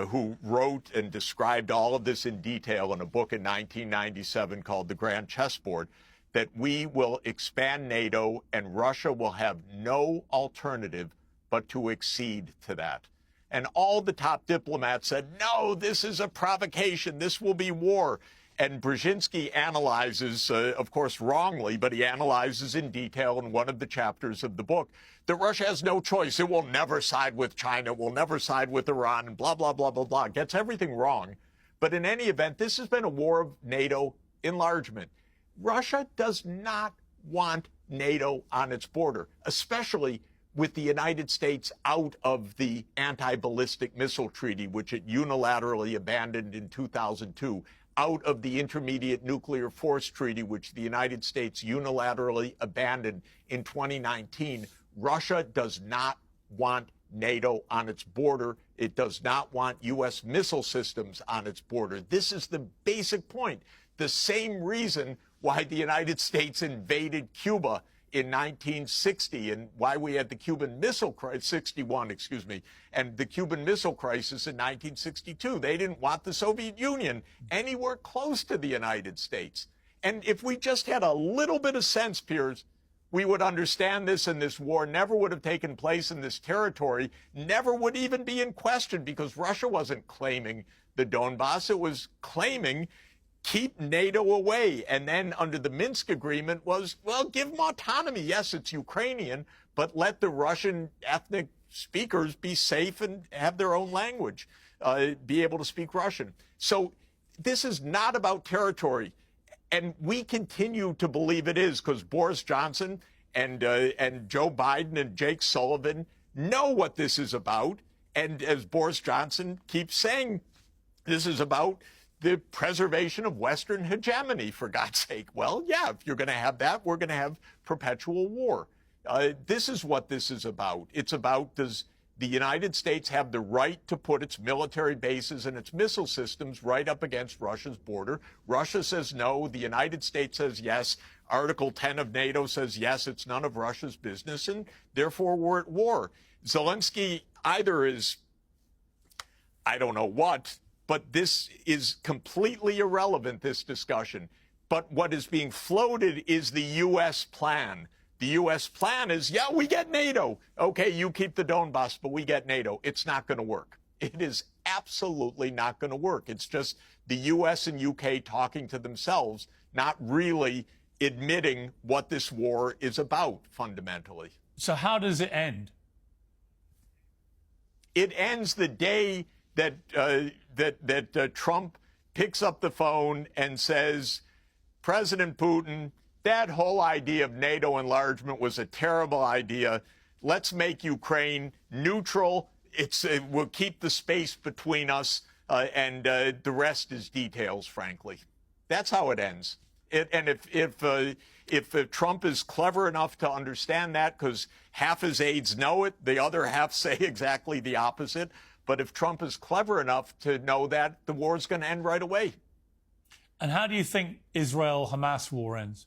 who wrote and described all of this in detail in a book in 1997 called The Grand Chessboard, that we will expand NATO and Russia will have no alternative but to accede to that. And all the top diplomats said, no, this is a provocation. This will be war. And Brzezinski analyzes, of course, wrongly, but he analyzes in detail in one of the chapters of the book that Russia has no choice. It will never side with China. It will never side with Iran, and blah, blah, blah, blah, blah. Gets everything wrong. But in any event, this has been a war of NATO enlargement. Russia does not want NATO on its border, especially with the United States out of the anti-ballistic missile treaty, which it unilaterally abandoned in 2002, out of the Intermediate Nuclear Force Treaty, which the United States unilaterally abandoned in 2019. Russia does not want NATO on its border. It does not want U.S. missile systems on its border. This is the basic point. The same reason why the United States invaded Cuba in 1960 and why we had the Cuban Missile Crisis, 61, excuse me, and the Cuban Missile Crisis in 1962. They didn't want the Soviet Union anywhere close to the United States. And if we just had a little bit of sense, Piers, we would understand this, and this war never would have taken place in this territory, never would even be in question, because Russia wasn't claiming the Donbass. It was claiming keep NATO away. And then under the Minsk agreement was, well, give them autonomy. Yes, it's Ukrainian, but let the Russian ethnic speakers be safe and have their own language, be able to speak Russian. So this is not about territory. And we continue to believe it is, because Boris Johnson and Joe Biden and Jake Sullivan know what this is about. And as Boris Johnson keeps saying, this is about the preservation of Western hegemony, for God's sake. Well, yeah, if you're going to have that, we're going to have perpetual war. This is what this is about. It's about, does the United States have the right to put its military bases and its missile systems right up against Russia's border? Russia says no. The United States says yes. Article 10 of NATO says yes, it's none of Russia's business, and therefore we're at war. Zelensky either is, I don't know what, but this is completely irrelevant, this discussion. But what is being floated is the U.S. plan. The U.S. plan is, yeah, we get NATO. Okay, you keep the Donbass, but we get NATO. It's not going to work. It is absolutely not going to work. It's just the U.S. and U.K. talking to themselves, not really admitting what this war is about fundamentally. So how does it end? It ends the day that Trump picks up the phone and says, President Putin, that whole idea of NATO enlargement was a terrible idea. Let's make Ukraine neutral. We'll keep the space between us, and the rest is details, frankly. That's how it ends. And if Trump is clever enough to understand that, because half his aides know it, the other half say exactly the opposite. But if Trump is clever enough to know that, the war is going to end right away. And how do you think Israel-Hamas war ends?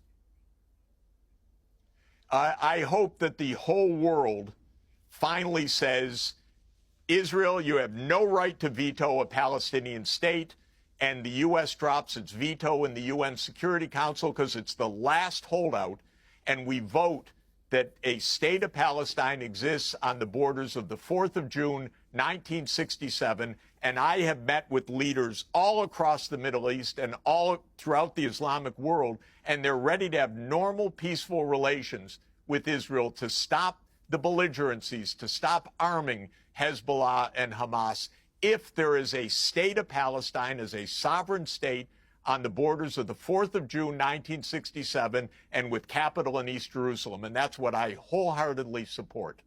I hope that the whole world finally says, Israel, you have no right to veto a Palestinian state, and the U.S. drops its veto in the UN Security Council because it's the last holdout, and we vote that a state of Palestine exists on the borders of the 4th of June, 1967, and I have met with leaders all across the Middle East and all throughout the Islamic world, and they're ready to have normal, peaceful relations with Israel to stop the belligerencies, to stop arming Hezbollah and Hamas, if there is a state of Palestine as a sovereign state on the borders of the 4th of June, 1967, and with capital in East Jerusalem. And that's what I wholeheartedly support.